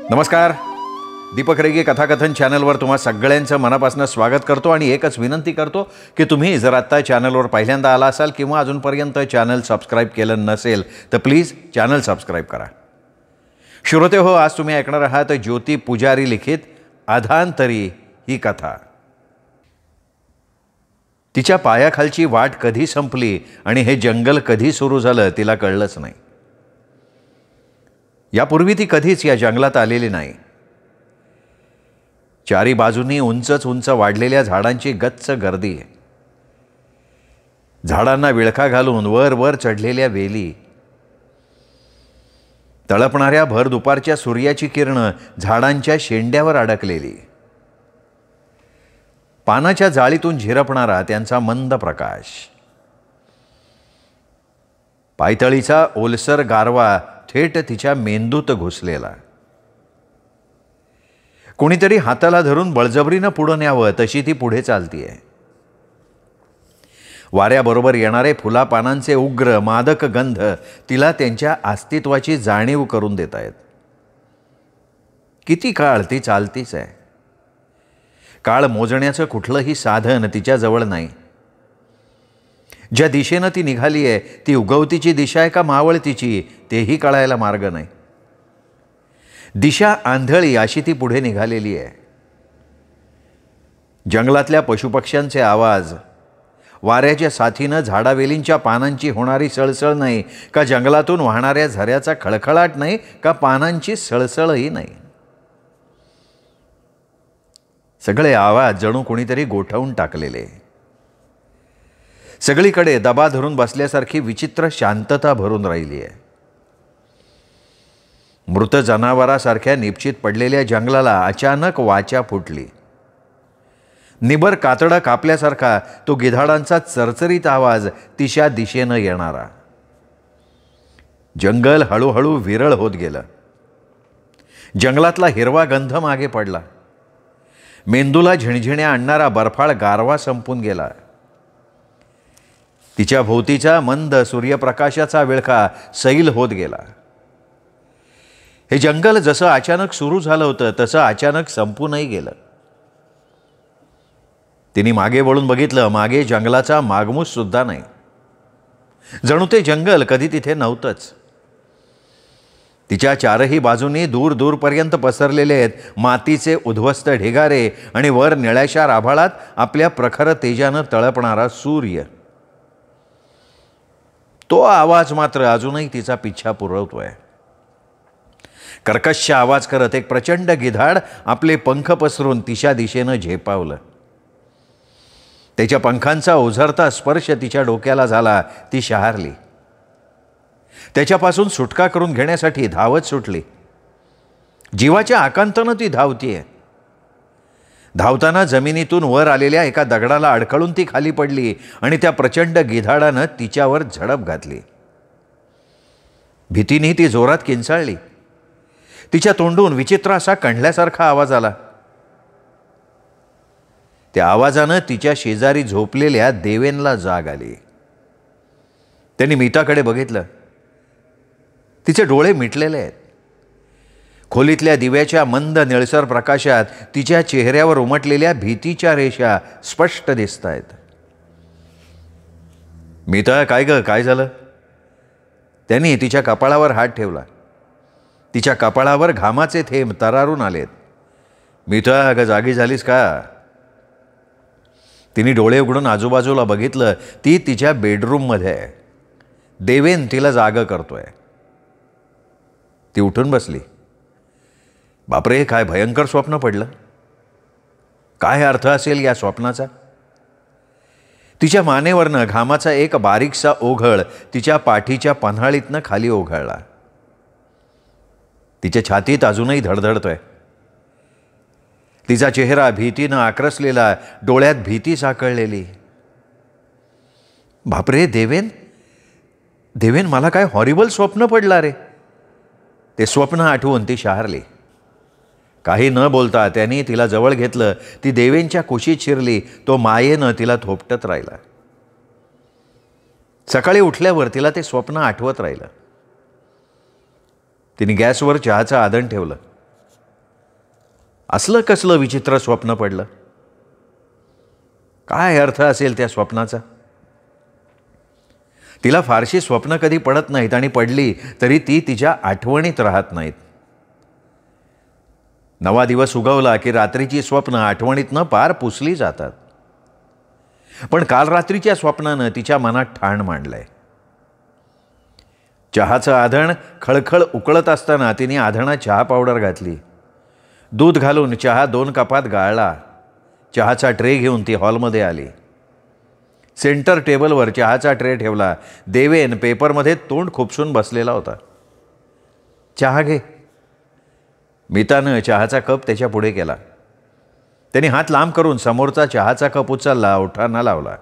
नमस्कार. दीपक रेगे कथाकथन चॅनलवर तुम्हा सगळ्यांचं मनापासून स्वागत करतो आणि एकच विनंती करतो की तुम्ही जर आत्ता चॅनलवर पहिल्यांदा आला असाल किंवा अजूनपर्यंत चॅनल सबस्क्राईब केलं नसेल तर प्लीज चॅनल सबस्क्राईब करा. श्रोते हो, आज तुम्ही ऐकणार आहात ज्योती पुजारी लिखित अधांतरी ही कथा. तिच्या पायाखालची वाट कधी संपली आणि हे जंगल कधी सुरू झालं तिला कळलंच नाही. यापूर्वी ती कधीच या जंगलात आलेली नाही. चारी बाजूंनी उंचच उंच वाढलेल्या झाडांची गच्च गर्दी आहे. झाडांना विळखा घालून वर वर चढलेल्या वेली, तळपणाऱ्या भर दुपारच्या सूर्याची किरणं झाडांच्या शेंड्यावर अडकलेली, पानाच्या जाळीतून झिरपणारा त्यांचा मंद प्रकाश, पायतळीचा ओलसर गारवा थेट तिच्या मेंदूत घुसलेला. कोणीतरी हाताला धरून बळजबरीनं पुढं न्यावं तशी ती पुढे चालतीये. वाऱ्याबरोबर येणारे फुला पानांचे उग्र मादक गंध तिला त्यांच्या अस्तित्वाची जाणीव करून देत आहेत. किती काळ ती चालतीच आहे. काळ मोजण्याचं कुठलंही साधन तिच्याजवळ नाही. ज्या दिशेनं ती निघाली आहे ती उगवतीची दिशा आहे का मावळतीची तेही कळायला मार्ग नाही. दिशा आंधळी अशी ती पुढे निघालेली आहे. जंगलातल्या पशुपक्ष्यांचे आवाज, वाऱ्याच्या साथीनं झाडावेलींच्या पानांची होणारी सळसळ नाही का जंगलातून वाहणाऱ्या झऱ्याचा खळखळाट नाही का पानांची सळसळही नाही. सगळे आवाज जणू कोणीतरी गोठवून टाकलेले. सगळीकडे दबा धरून बसल्यासारखी विचित्र शांतता भरून राहिली आहे. मृत जनावरासारख्या निपचित पडलेल्या जंगलाला अचानक वाचा फुटली. निबर कातडा कापल्यासारखा तो गिधाडांचा चरचरीत आवाज तिच्या दिशेनं येणारा. जंगल हळूहळू विरळ होत गेलं. जंगलातला हिरवा गंध मागे पडला. मेंदूला झिणझिण्या आणणारा बर्फाळ गारवा संपून गेला. तिच्या भोवतीचा मंद सूर्यप्रकाशाचा विळखा सैल होत गेला. हे जंगल जसं अचानक सुरू झालं होतं तसं अचानक संपूनही गेलं. तिने मागे वळून बघितलं. मागे जंगलाचा मागमूस सुद्धा नाही. जणू ते जंगल कधी तिथे नव्हतंच. तिच्या चारही बाजूंनी दूर दूरपर्यंत पसरलेले आहेत मातीचे उद्ध्वस्त ढिगारे आणि वर निळ्याशार आभाळात आपल्या प्रखर तेजानं तळपणारा सूर्य. तो आवाज मात्र अजूनही तिचा पिच्छा पुरवतोय. कर्कश आवाज करत एक प्रचंड गिधाड आपले पंख पसरून तिच्या दिशेनं झेपावलं. त्याच्या पंखांचा ओझरता स्पर्श तिच्या डोक्याला झाला. ती शहारली. त्याच्यापासून सुटका करून घेण्यासाठी धावत सुटली. जीवाच्या आकांतानं ती धावतीये. धावताना जमिनीतून वर आलेल्या एका दगडाला अडखळून ती खाली पडली आणि त्या प्रचंड गिधाडानं तिच्यावर झडप घातली. भीतीने ती जोरात किंचाळली. तिच्या तोंडून विचित्र असा कणल्यासारखा आवाज आला. त्या आवाजानं तिच्या शेजारी झोपलेल्या देवेनला जाग आली. त्यांनी मीताकडे बघितलं. तिचे डोळे मिटलेले आहेत. खोलीतल्या दिव्याच्या मंद निळसर प्रकाशात तिच्या चेहऱ्यावर उमटलेल्या भीतीच्या रेषा स्पष्ट दिसत आहेत. मीता, काय झालं? त्यांनी तिच्या कपाळावर हात ठेवला. तिच्या कपाळावर घामाचे थेंब तरारून आलेत. मीता, अगं जागी झालीस का? तिने डोळे उघडून आजूबाजूला बघितलं. ती तिच्या बेडरूममध्ये आहे. देवेन तिला जागं करतोय. ती उठून बसली. बापरे, काय भयंकर स्वप्न पडलं. काय अर्थ असेल या स्वप्नाचा? तिच्या मानेवरनं घामाचा एक बारीकसा ओघळ तिच्या पाठीच्या पन्हाळीतनं खाली ओघळला. तिच्या छातीत अजूनही धडधडतोय. तिचा चेहरा भीतीनं आक्रसलेला, डोळ्यात भीती साकळलेली. बापरे, देवेन मला काय हॉरिबल स्वप्न पडलं रे. ते स्वप्न आठवून ती शहारली. काही न बोलता त्यांनी तिला जवळ घेतलं. ती देवेंच्या कुशीत शिरली. तो मायेनं तिला थोपटत राहिला. सकाळी उठल्यावर तिला ते स्वप्न आठवत राहिलं. तिने गॅसवर चहाचं आधण ठेवलं. असलं कसलं विचित्र स्वप्न पडलं? काय अर्थ असेल त्या स्वप्नाचा? तिला फारशी स्वप्न कधी पडत नाहीत आणि पडली तरी ती तिच्या आठवणीत राहत नाहीत. नवा दिवस उगवला की रात्रीची स्वप्न आठवणीतनं पार पुसली जातात. पण काल रात्रीच्या स्वप्नानं तिच्या मनात ठाण मांडलंय. चहाचं आधण खळखळ उकळत असताना तिने आधणात चहा पावडर घातली. दूध घालून चहा 2 कपात गाळला. चहाचा ट्रे घेऊन ती हॉलमध्ये आली. सेंटर टेबलवर चहाचा ट्रे ठेवला. देवेन पेपरमध्ये तोंड खुपसून बसलेला होता. चहा घे. मीतानं चहाचा कप त्याच्या पुढे केला. त्याने हात लांब करून समोरचा चहाचा कप उचलला, ओठांना लावला.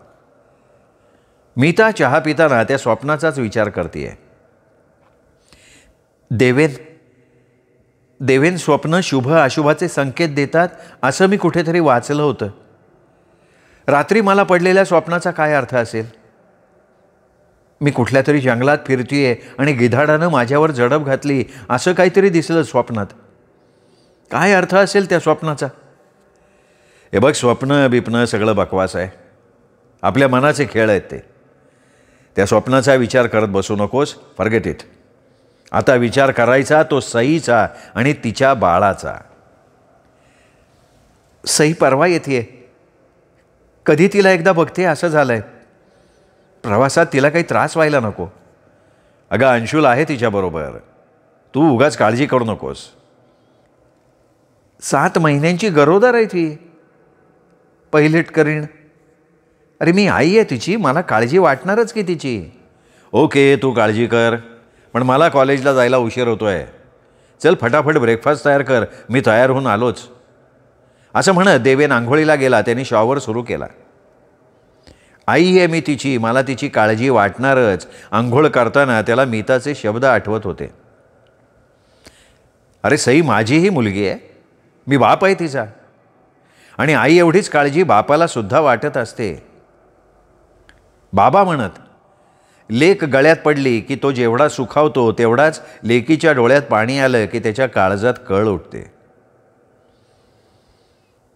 मीता चहा पिताना त्या स्वप्नाचाच विचार करतीये. देवेन स्वप्न शुभ अशुभाचे संकेत देतात असं मी कुठेतरी वाचलं होतं. रात्री मला पडलेल्या स्वप्नाचा काय अर्थ असेल? मी कुठल्या तरी जंगलात फिरतीये आणि गिधाडानं माझ्यावर झडप घातली असं काहीतरी दिसलं स्वप्नात. काय अर्थ असेल त्या स्वप्नाचा? हे बघ, स्वप्न बिप्न सगळं बकवास आहे. आपल्या मनाचे खेळ आहेत ते. त्या स्वप्नाचा विचार करत बसू नकोस. Forget it. आता विचार करायचा तो सईचा आणि तिच्या बाळाचा. सई परवा येते. कधी तिला एकदा बघते असं झालंय. प्रवासात तिला काही त्रास व्हायला नको. अगं, अंशुल आहे तिच्याबरोबर. तू उगाच काळजी करू नकोस. 7 महिन्यांची गरोदर आहे ती. पहिलीट करीण. अरे, मी आई आहे तिची. मला काळजी वाटणारच की तिची. ओके, तू काळजी कर, पण मला कॉलेजला जायला उशीर होतोय. चल फटाफट ब्रेकफास्ट तयार कर. मी तयार होऊन आलोच. असं म्हणत देवेन आंघोळीला गेला. त्याने शॉवर सुरू केला. आई आहे मी तिची. मला तिची काळजी वाटणारच. आंघोळ करताना त्याला मीताचे शब्द आठवत होते. अरे सई, माझीही मुलगी आहे. मी बाप आहे तिचा. आणि आई एवढीच काळजी बापाला सुद्धा वाटत असते. बाबा म्हणत, लेक गळ्यात पडली की तो जेवढा सुखावतो तेवढाच लेकीच्या डोळ्यात पाणी आलं की त्याच्या काळजात कळ उठते.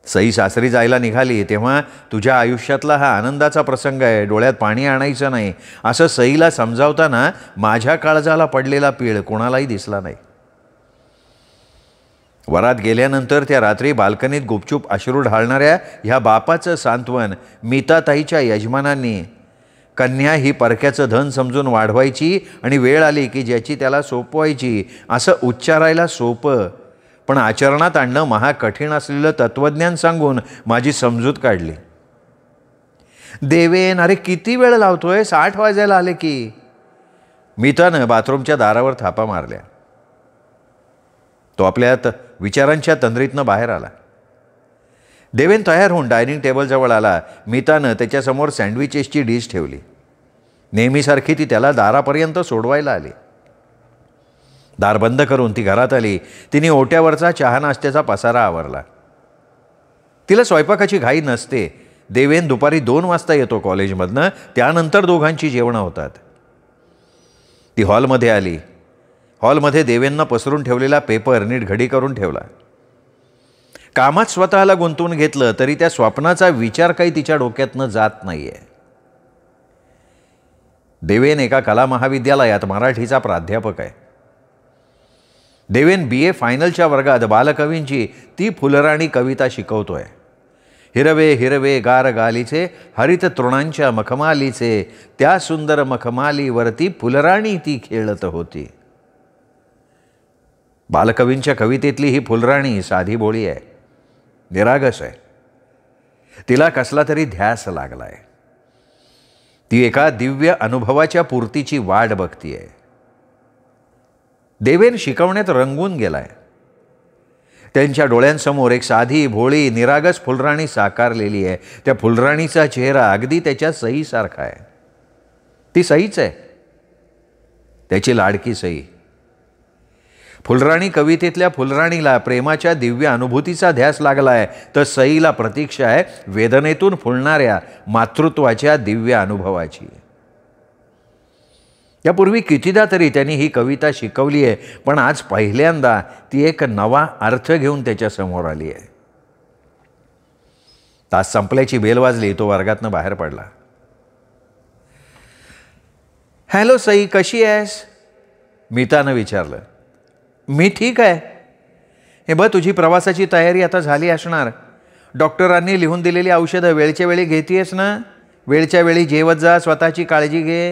सई सासरी जायला निघाली तेव्हा तुझ्या आयुष्यातला हा आनंदाचा प्रसंग आहे, डोळ्यात पाणी आणायचं नाही, असं सईला समजावताना माझ्या काळजाला पडलेला पीळ कोणालाही दिसला नाही. वरात गेल्यानंतर त्या रात्री बाल्कनीत गुपचूप अश्रू ढाळणाऱ्या ह्या बापाचं सांत्वन मीताताईच्या यजमानांनी कन्या ही परक्याचं धन समजून वाढवायची आणि वेळ आली की ज्याची त्याला सोपवायची असं उच्चारायला सोपं पण आचरणात आणणं महाकठीण असलेलं तत्त्वज्ञान सांगून माझी समजूत काढली. देवेन, अरे किती वेळ लावतोय? 60 वाजायला आले की. मीतानं बाथरूमच्या दारावर थापा मारल्या. तो आपल्या विचारांच्या तंद्रीतनं बाहेर आला. देवेन तयार होऊन डायनिंग टेबलजवळ आला. मीतानं त्याच्यासमोर सँडविचेसची डिश ठेवली. नेहमीसारखी ती त्याला दारापर्यंत सोडवायला आली. दार बंद करून ती घरात आली. तिने ओट्यावरचा चहा नाश्त्याचा पसारा आवरला. तिला स्वयंपाकाची घाई नसते. देवेन दुपारी 2 वाजता येतो कॉलेजमधनं. त्यानंतर दोघांची जेवणं होतात. ती हॉलमध्ये आली. हॉलमध्ये देवेंना पसरून ठेवलेला पेपर नीट घडी करून ठेवला. कामात स्वतःला गुंतवून घेतलं तरी त्या स्वप्नाचा विचार काही तिच्या डोक्यातनं जात नाहीये. देवेन एका कला महाविद्यालयात मराठीचा प्राध्यापक आहे. देवेन BA फायनलच्या वर्गात बालकवींची ती फुलराणी कविता शिकवतोय. हिरवे हिरवे गार गालीचे हरित तृणांच्या मखमालीचे त्या सुंदर मखमालीवरती फुलराणी ती खेळत होती. बालकवींच्या कवितेतली ही फुलराणी साधी बोळी आहे, निरागस आहे. तिला कसला तरी ध्यास लागलाय. ती एका दिव्य अनुभवाच्या पूर्तीची वाट बघतीये. देवेन शिकवण्यात रंगून गेलाय. त्यांच्या डोळ्यांसमोर एक साधी भोळी निरागस फुलराणी साकारलेली आहे. त्या फुलराणीचा चेहरा अगदी त्याच्या सईसारखा आहे. ती सईच आहे, त्याची लाडकी सई. फुलराणी कवितेतल्या फुलराणीला प्रेमाच्या दिव्य अनुभूतीचा ध्यास लागलाय, तर सईला प्रतीक्षा आहे वेदनेतून फुलणाऱ्या मातृत्वाच्या दिव्य अनुभवाची. यापूर्वी कितीदा तरी त्यांनी ही कविता शिकवली आहे, पण आज पहिल्यांदा ती एक नवा अर्थ घेऊन त्याच्यासमोर आली आहे. तास संपल्याची बेल वाजली. तो वर्गातनं बाहेर पडला. हॅलो सई, कशी आहेस? मीतानं विचारलं. मी ठीक आहे. हे बघ, तुझी प्रवासाची तयारी आता झाली असणार. डॉक्टरांनी लिहून दिलेली औषधं वेळच्या वेळी घेतेयस ना? वेळच्या वेळी जेवत जा, स्वतःची काळजी घे.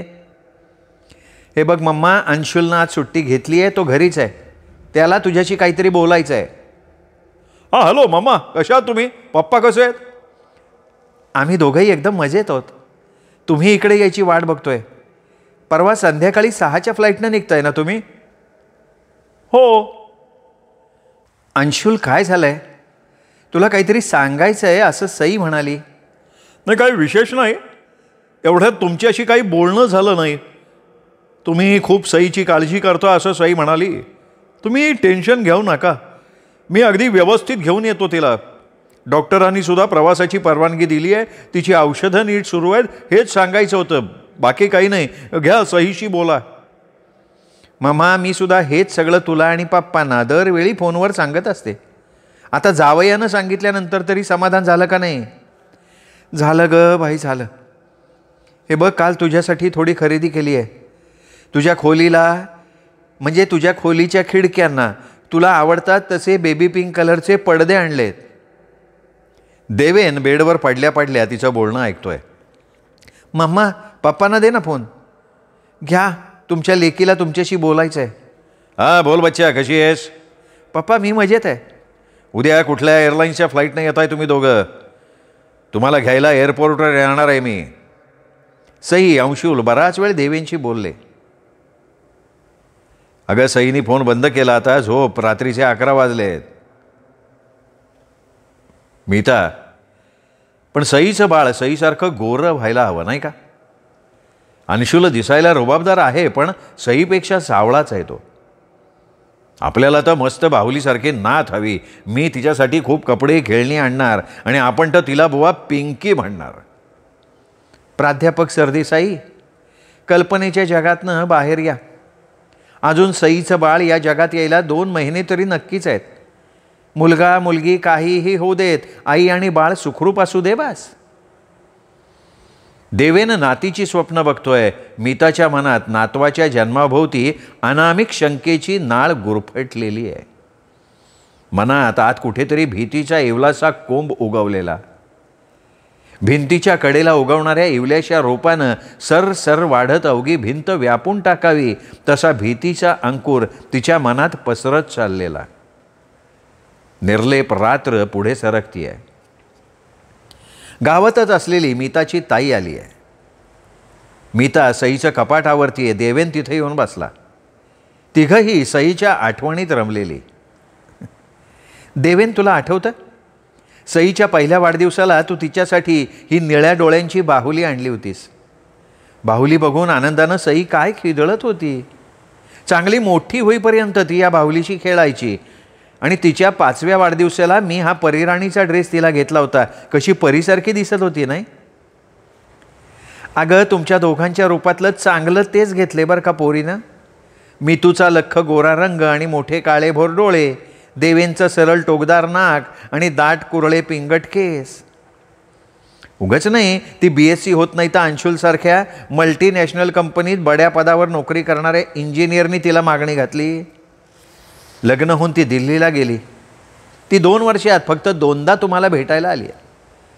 हे बघ मम्मा, अंशुलनं आज सुट्टी घेतली आहे, तो घरीच आहे. त्याला तुझ्याशी काहीतरी बोलायचं आहे. हां, हॅलो मम्मा, कशा आहात तुम्ही? पप्पा कसे आहेत? आम्ही दोघंही एकदम मजेत आहोत. तुम्ही इकडे यायची वाट बघतोय. परवा संध्याकाळी 6च्या फ्लाईटनं निघताय ना तुम्ही? हो. अंशुल, काय झालंय? तुला काहीतरी सांगायचं आहे असं सई म्हणाली. नाही, काही विशेष नाही. एवढ्यात तुमच्याशी काही बोलणं झालं नाही. तुम्ही खूप सईची काळजी करता असं सई म्हणाली. तुम्ही टेन्शन घेऊ नका. मी अगदी व्यवस्थित घेऊन येतो तिला. डॉक्टरांनी सुद्धा प्रवासाची परवानगी दिली आहे. तिची औषधं नीट सुरू आहेत, हेच सांगायचं होतं. बाकी काही नाही. घ्या, सईशी बोला. मम्मा, मी सुद्धा हेच सगळं तुला आणि पप्पांना दरवेळी फोनवर सांगत असते. आता जावयानं सांगितल्यानंतर तरी समाधान झालं का नाही? झालं ग बाई, झालं. हे बघ, काल तुझ्यासाठी थोडी खरेदी केली आहे. तुझ्या खोलीला, म्हणजे तुझ्या खोलीच्या खिडक्यांना तुला आवडतात तसे बेबी पिंक कलरचे पडदे आणलेत. देवेन बेडवर पडल्या पडल्या तिचं बोलणं ऐकतोय. मम्मा, पप्पांना दे ना फोन. घ्या, तुमच्या लेकीला तुमच्याशी बोलायचं आहे. हां, बोल बच्चा, कशी आहेस? पप्पा, मी मजेत आहे. उद्या कुठल्या एअरलाईन्सच्या फ्लाईटनं येत आहे तुम्ही दोघं? तुम्हाला घ्यायला एअरपोर्टवर येणार आहे मी. सई, अंशुल बराच वेळ देवेंशी बोलले. अगं, सईनी फोन बंद केला. आता झोप, रात्रीचे 11 वाजलेत. मीता, पण सईचं बाळ सईसारखं गोरं व्हायला हवं नाही का? अंशुल दिसायला रुबाबदार आहे, पण सईपेक्षा सावळाच आहे तो. आपल्याला तर मस्त बाहुलीसारखी नात हवी. मी तिच्यासाठी खूप कपडे खेळणी आणणार आणि आपण तर तिला बुवा पिंकी म्हणणार. प्राध्यापक सरदेसाई, कल्पनेच्या जगातनं बाहेर या. अजून सईचं बाळ या जगात यायला 2 महिने तरी नक्कीच आहेत. मुलगा मुलगी काहीही होऊ देत, आई आणि बाळ सुखरूप असू दे बास. देवेन नातीची स्वप्न बघतोय. मीताच्या मनात नातवाच्या जन्माभोवती अनामिक शंकेची नाळ गुरफटलेली आहे. मनात आत कुठेतरी भीतीचा इवलासा कोंब उगवलेला. भिंतीच्या कडेला उगवणाऱ्या इवल्याच्या रोपानं सर वाढत अवघी भिंत व्यापून टाकावी तसा भीतीचा अंकुर तिच्या मनात पसरत चाललेला. निर्लेप रात्र पुढे सरकती आहे. गावातच असलेली मीताची ताई आली आहे. मीता सईचं कपाट आवरती आहे. देवेन तिथे येऊन बसला. तिघंही सईच्या आठवणीत रमलेली. देवेन, तुला आठवतं? सईच्या पहिल्या वाढदिवसाला तू तिच्यासाठी ही निळ्या डोळ्यांची बाहुली आणली होतीस. बाहुली बघून आनंदानं सई काय खिदळत होती. चांगली मोठी होईपर्यंत ती या बाहुलीशी खेळायची. आणि तिच्या 5व्या वाढदिवसाला मी हा परीराणीचा ड्रेस तिला घेतला होता. कशी परीसारखी दिसत होती नाही? अगं, तुमच्या दोघांच्या रूपातलं चांगलं तेच घेतले बरं का पोरीनं. मितूचा लख्ख गोरा रंग आणि मोठे काळे भोर डोळे, देवेंचं सरळ टोकदार नाक आणि दाट कुरळे पिंगट केस. उगाच नाही, ती BSc होत नाही तर अंशुलसारख्या मल्टीनॅशनल कंपनीत बड्या पदावर नोकरी करणाऱ्या इंजिनियरनी तिला मागणी घातली. लग्न होऊन ती दिल्लीला गेली. ती 2 वर्षात फक्त 2दा तुम्हाला भेटायला आली आहे.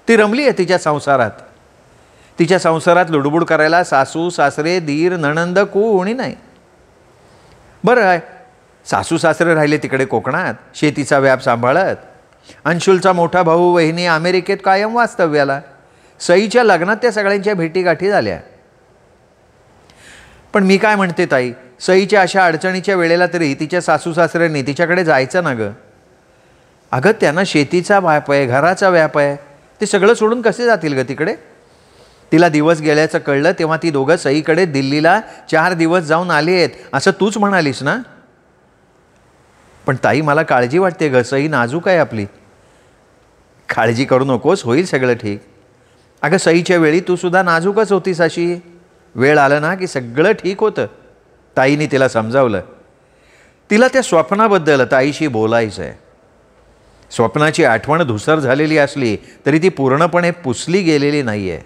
ती रमली आहे तिच्या संसारात. तिच्या संसारात लुडबुड करायला सासू सासरे दीर नणंद कोणी नाही. बरं आहे, सासू सासरे राहिले तिकडे कोकणात शेतीचा व्याप सांभाळत. अंशुलचा मोठा भाऊ वहिनी अमेरिकेत कायम वास्तव्याला. सईच्या लग्नात त्या सगळ्यांच्या भेटीगाठी झाल्या. पण मी काय म्हणते ताई, सईच्या अशा अडचणीच्या वेळेला तरी तिच्या सासू सासऱ्यांनी तिच्याकडे जायचं ना गं. अगं, त्यांना शेतीचा व्याप आहे, घराचा व्याप आहे. ते सगळं सोडून कसे जातील गं तिकडे? तिला दिवस गेल्याचं कळलं तेव्हा ती दोघं सईकडे दिल्लीला 4 दिवस जाऊन आली आहेत असं तूच म्हणालीस ना? पण ताई, मला काळजी वाटते गं. सई नाजूक आहे आपली. काळजी करू नकोस, होईल सगळं ठीक. अगं, सईच्या वेळी तू सुद्धा नाजूकच होतीस अशी. वेळ आलं ना की सगळं ठीक होतं. ताईने तिला समजावलं. तिला त्या स्वप्नाबद्दल ताईशी बोलायचं आहे. स्वप्नाची आठवण धुसर झालेली असली तरी ती पूर्णपणे पुसली गेलेली नाही आहे.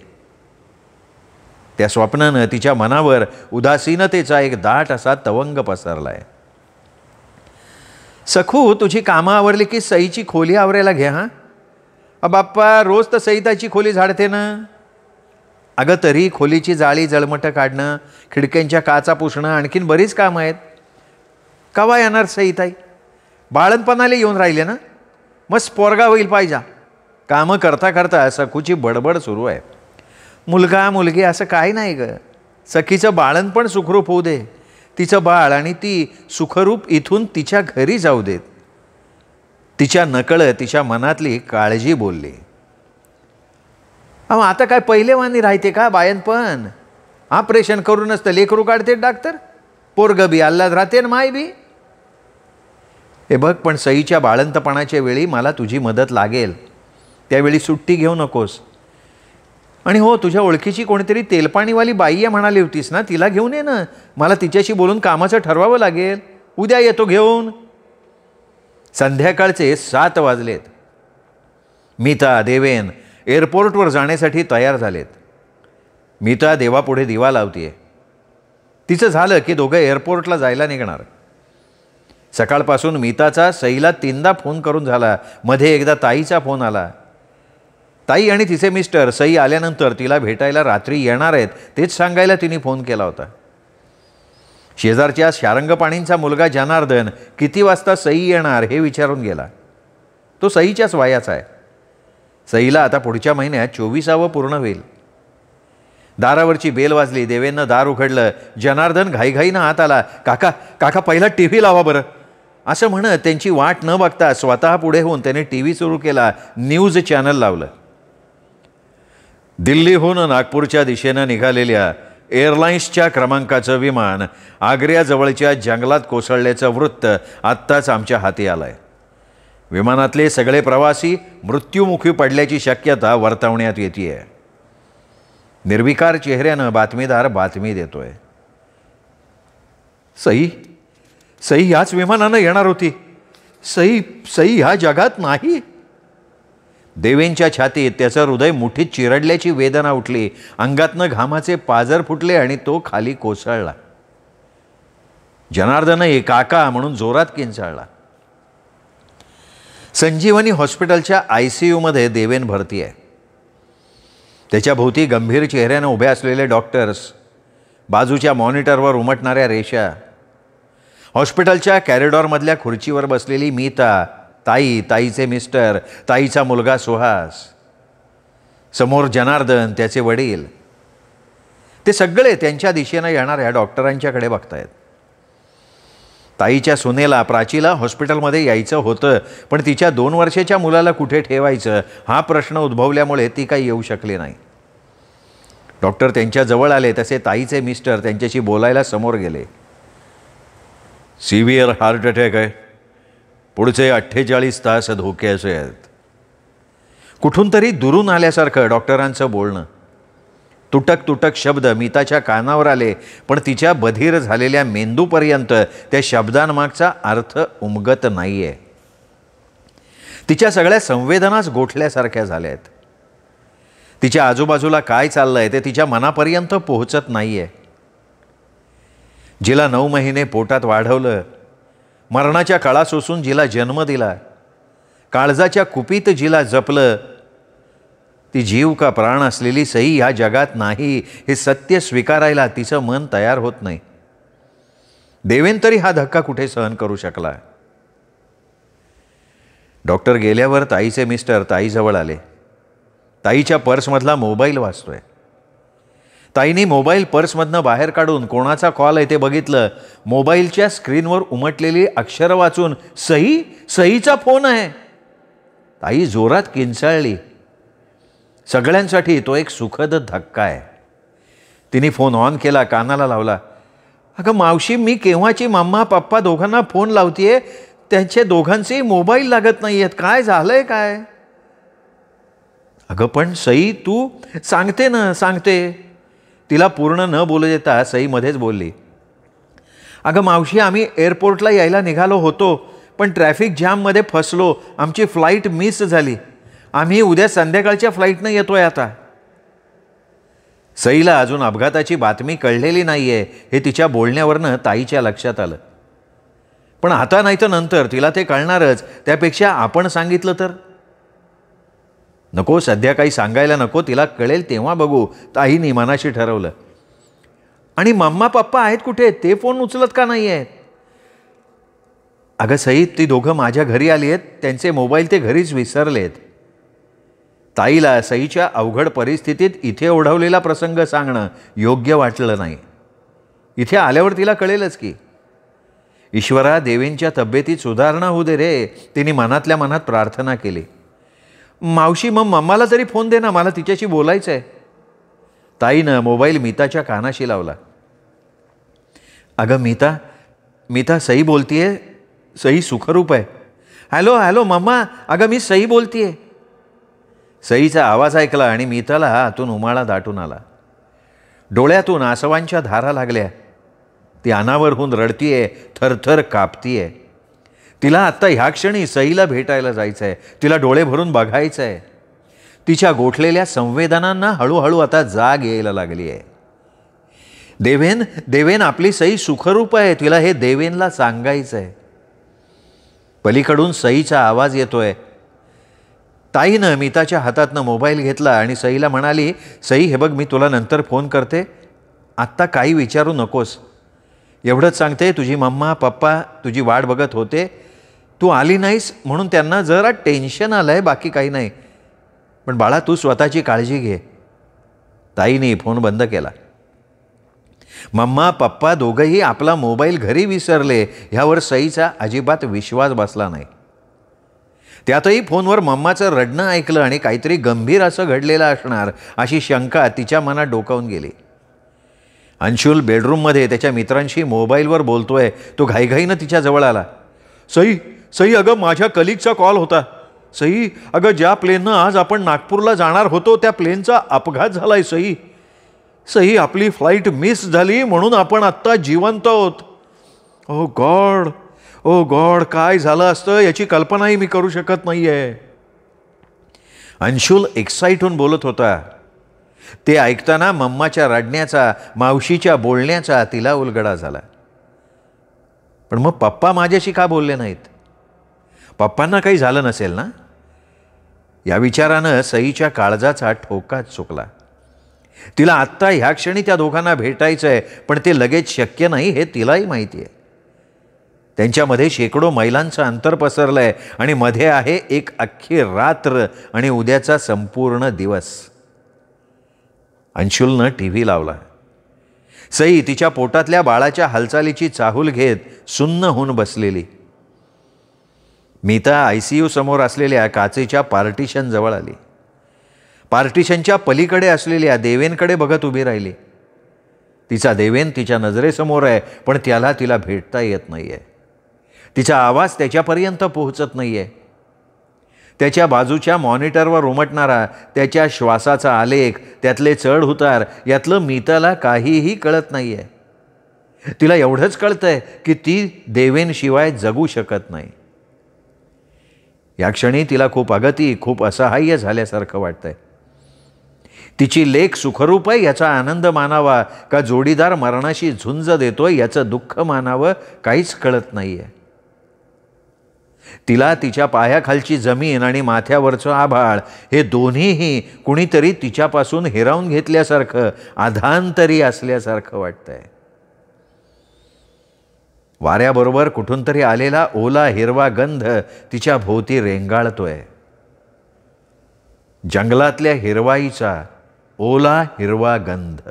त्या स्वप्नानं तिच्या मनावर उदासीनतेचा एक दाट असा तवंग पसरला आहे. सखू, तुझी कामं आवरली की सईची खोली आवरायला घे. हां बाप्पा, रोज तर सईताची खोली झाडते ना. अगं तरी खोलीची जाळी जळमटं काढणं, खिडक्यांच्या काचा पुसणं, आणखीन बरीच कामं आहेत. कवा येणार सईताई? बाळणपणाला येऊन राहिले ना, मस्त पोरगा होईल पाहिजे. कामं करता करता सखूची बडबड सुरू आहे. मुलगा मुलगी असं काही नाही ग. सखीचं बाळणपण सुखरूप होऊ दे. तिचं बाळ आणि ती सुखरूप इथून तिच्या घरी जाऊ देत. तिच्या नकळत तिच्या मनातली काळजी बोलली. आता काय पहिले वाणी राहते का बाळणपण? ऑपरेशन करूनच तर लेकरू काढते डॉक्टर. पोरग बी आल्हाद राहते ना माय बी. हे बघ, पण सईच्या बाळंतपणाच्या वेळी मला तुझी मदत लागेल. त्यावेळी सुट्टी घेऊ नकोस. आणि हो, तुझ्या ओळखीची कोणीतरी तेलपाणीवाली बाई आहे म्हणाली होतीस ना, तिला घेऊन ये ना. मला तिच्याशी बोलून कामाचं ठरवावं लागेल. उद्या येतो घेऊन. संध्याकाळचे 7 वाजलेत. मीता, देवेन एअरपोर्टवर जाण्यासाठी तयार झालेत. मीता देवापुढे दिवा लावतीये. तिचं झालं की दोघं एअरपोर्टला जायला निघणार. सकाळपासून मीताचा सईला 3दा फोन करून झाला. मध्ये एकदा ताईचा फोन आला. ताई आणि तिचे मिस्टर सई आल्यानंतर तिला भेटायला रात्री येणार आहेत तेच सांगायला तिने फोन केला होता. शेजारच्या शारंगपाणींचा मुलगा जनार्दन किती वाजता सई येणार हे विचारून गेला. तो सईच्याच वयाचा आहे. सईला आता पुढच्या महिन्यात 24वा पूर्ण होईल. दारावरची बेल वाजली. देवेंना दार उघडलं. जनार्दन घाईघाईनं आत आला. काका काका, पहिला TV लावा बरं, असं म्हणत त्यांची वाट न बघता स्वतः पुढे होऊन त्याने TV सुरू केला. न्यूज चॅनल लावलं. दिल्लीहून नागपूरच्या दिशेनं निघालेल्या एअरलाइन्सच्या क्रमांकाचं विमान आग्र्याजवळच्या जंगलात कोसळल्याचं वृत्त आत्ताच आमच्या हाती आलं आहे. विमानातले सगळे प्रवासी मृत्युमुखी पडल्याची शक्यता वर्तवण्यात येते. निर्विकार चेहऱ्यानं बातमीदार बातमी देतोय. सई सई याच विमानानं येणार होती. सई सई ह्या जगात नाही. देवेंच्या छातीत त्याचं हृदय मुठीत चिरडल्याची वेदना उठली. अंगातनं घामाचे पाजर फुटले आणि तो खाली कोसळला. जनार्दनही काका म्हणून जोरात किंचाळला. संजीवनी हॉस्पिटलच्या ICUमध्ये देवेन भरती आहे. त्याच्या भोवती गंभीर चेहऱ्यानं उभे असलेले डॉक्टर्स, बाजूच्या मॉनिटरवर उमटणाऱ्या रेषा, हॉस्पिटलच्या कॅरिडॉरमधल्या खुर्चीवर बसलेली मीता, ताई, ताईचे मिस्टर, ताईचा मुलगा सुहास, समोर जनार्दन, त्याचे वडील. ते सगळे त्यांच्या दिशेनं येणाऱ्या डॉक्टरांच्याकडे बघतायत. ताईच्या सुनेला, प्राचीला हॉस्पिटलमध्ये यायचं होतं, पण तिच्या 2 वर्षाच्या मुलाला कुठे ठेवायचं हा प्रश्न उद्भवल्यामुळे ती काही येऊ शकली नाही. डॉक्टर त्यांच्या जवळ आले तसे ताईचे मिस्टर त्यांच्याशी बोलायला समोर गेले. सिव्हिअर हार्ट अटॅक आहे. पुढचे 48 तास धोक्याचे आहेत. कुठून तरी दुरून आल्यासारखं डॉक्टरांचं बोलणं. तुटक तुटक शब्द मीताच्या कानावर आले, पण तिच्या बधीर झालेल्या मेंदूपर्यंत त्या शब्दांमागचा अर्थ उमगत नाहीये. तिच्या सगळ्या संवेदनाच गोठल्यासारख्या झाल्या आहेत. तिच्या आजूबाजूला काय चाललंय ते तिच्या मनापर्यंत पोहोचत नाहीये. जिला 9 महिने पोटात वाढवलं, मरणाच्या कळा सोसून जिला जन्म दिला, काळजाच्या कुपीत जिला जपलं, ती जीव का प्राण असलेली सई ह्या जगात नाही हे सत्य स्वीकारायला तिचं मन तयार होत नाही. देवेन तरी हा धक्का कुठे सहन करू शकला. डॉक्टर गेल्यावर ताईचे मिस्टर ताईजवळ आले. ताईच्या पर्समधला मोबाईल वाजतोय. ताईने मोबाईल पर्समधनं बाहेर काढून कोणाचा कॉल आहे ते बघितलं. मोबाईलच्या स्क्रीनवर उमटलेली अक्षरं वाचून सई, सईचा फोन आहे. ताई जोरात किंचाळली. सगळ्यांसाठी तो एक सुखद धक्का आहे. तिने फोन ऑन केला, कानाला लावला. अगं मावशी, मी केव्हाची मम्मा पप्पा दोघांना फोन लावतीये, त्यांचे दोघांचे मोबाईल लागत नाही आहेत. काय झालंय काय? अगं पण सई, तू सांगते ना, सांगते. तिला पूर्ण न बोलू देता सई मध्येच बोलली. अगं मावशी, आम्ही एअरपोर्टला यायला निघालो होतो, पण ट्रॅफिक जॅममध्ये फसलो, आमची फ्लाईट मिस झाली. आम्ही उद्या संध्याकाळच्या फ्लाईटनं येतोय आता. सईला अजून अपघाताची बातमी कळलेली नाहीये हे तिच्या बोलण्यावरनं ताईच्या लक्षात आलं. पण आता नाही तर नंतर तिला ते कळणारच. त्यापेक्षा आपण सांगितलं तर नको, सध्या काही सांगायला नको, तिला कळेल तेव्हा बघू, ताईनी मनाशी ठरवलं. आणि मम्मा पप्पा आहेत कुठे? ते फोन उचलत का नाही आहेत? अगं सई, ती दोघं माझ्या घरी आली आहेत, त्यांचे मोबाईल ते घरीच विसरलेत. ताईला सईच्या अवघड परिस्थितीत इथे ओढवलेला प्रसंग सांगणं योग्य वाटलं नाही. इथे आल्यावर तिला कळेलच की. ईश्वरा, देवेंच्या तब्येतीत सुधारणा होऊ दे रे, तिने मनातल्या मनात प्रार्थना केली. मावशी, मग मम्माला तरी फोन दे ना, मला तिच्याशी बोलायचं आहे. ताईनं मोबाईल मीताच्या कानाशी लावला. अगं मीता, सई बोलतीये. सई सुखरूप आहे. हॅलो हॅलो मम्मा, अगं मी सई बोलतीये. सईचा आवाज ऐकला आणि मीताला आतून उमाळा दाटून आला. डोळ्यातून आसवांच्या धारा लागल्या. ती अनावर होऊन रडतीये, थरथर कापतीये. तिला आत्ता ह्या क्षणी सईला भेटायला जायचं आहे. तिला डोळे भरून बघायचं आहे. तिच्या गोठलेल्या संवेदनांना हळूहळू आता जाग यायला लागली आहे. देवेन, आपली सई सुखरूप आहे, तिला हे देवेनला सांगायचं आहे. पलीकडून सईचा आवाज येतोय. ताईनं मीताच्या हातातनं मोबाईल घेतला आणि सईला म्हणाली, सई हे बघ, मी तुला नंतर फोन करते, आत्ता काही विचारू नकोस. एवढंच सांगते, तुझी मम्मा पप्पा तुझी वाट बघत होते, तू आली नाहीस म्हणून त्यांना जरा टेन्शन आलं आहे, बाकी काही नाही. पण बाळा, तू स्वतःची काळजी घे. ताईने फोन बंद केला. मम्मा पप्पा दोघंही आपला मोबाईल घरी विसरले ह्यावर सईचा अजिबात विश्वास बसला नाही. त्यातही फोनवर मम्माचं रडणं ऐकलं आणि काहीतरी गंभीर असं घडलेलं असणार अशी शंका तिच्या मनात डोकावून गेली. अंशुल बेडरूममध्ये त्याच्या मित्रांशी मोबाईलवर बोलतोय. तो घाईघाईनं तिच्या जवळ आला. सई, अगं माझ्या कलिगचा कॉल होता. सई, अगं ज्या प्लेननं आज आपण नागपूरला जाणार होतो त्या प्लेनचा अपघात झालाय. सई, आपली फ्लाईट मिस झाली म्हणून आपण आत्ता जिवंत आहोत. ओ गॉड, काय झालं असतं याची कल्पनाही मी करू शकत नाहीये. अंशुल एक्साइट होऊन बोलत होता. ते ऐकताना मम्माच्या रडण्याचा, मावशीच्या बोलण्याचा तिला उलगडा झाला. पण मग पप्पा माझ्याशी का बोलले नाहीत? पप्पांना काही झालं नसेल ना? या विचारानं सईच्या काळजाचा ठोकाच चुकला. तिला आत्ता ह्या क्षणी त्या दोघांना भेटायचं आहे, पण ते लगेच शक्य नाही हे तिलाही माहिती आहे. त्यांच्यामध्ये शेकडो मैलांचं अंतर पसरलं आहे आणि मध्ये आहे एक अख्खी रात्र आणि उद्याचा संपूर्ण दिवस. अंशुलनं TV लावला. सई तिच्या पोटातल्या बाळाच्या हालचालीची चाहूल घेत सुन्न होऊन बसलेली. मीता ICU समोर असलेल्या काचेच्या पार्टिशन जवळ आली. पार्टिशनच्या पलीकडे असलेल्या देवेनकडे बघत उभी राहिली. तिचा देवेन तिच्या नजरेसमोर आहे, पण तिला भेटता येत नाहीये. तिचा आवाज त्याच्यापर्यंत पोहोचत नाहीये. त्याच्या बाजूच्या मॉनिटरवर उमटणारा त्याच्या श्वासाचा आलेख, त्यातले चढ उतार, यातलं मीताला काहीही कळत नाहीये. तिला एवढंच कळतंय की ती देवेनशिवाय जगू शकत नाही. या क्षणी तिला खूप अगती, खूप असहाय्य झाल्यासारखं वाटतंय. तिची लेक सुखरूप आहे याचा आनंद मानावा का जोडीदार मरणाशी झुंज देतोय याचं दुःख मानावं, काहीच कळत नाहीये. तिला तिच्या पायाखालची जमीन आणि माथ्यावरचं आभाळ हे दोन्हीही कुणीतरी तिच्यापासून हिरावून घेतल्यासारखं, आधांतरी असल्यासारखं वाटतंय. वाऱ्याबरोबर कुठून तरी आलेला ओला हिरवा गंध तिच्या भोवती रेंगाळतोय. जंगलातल्या हिरवाईचा ओला हिरवा गंध.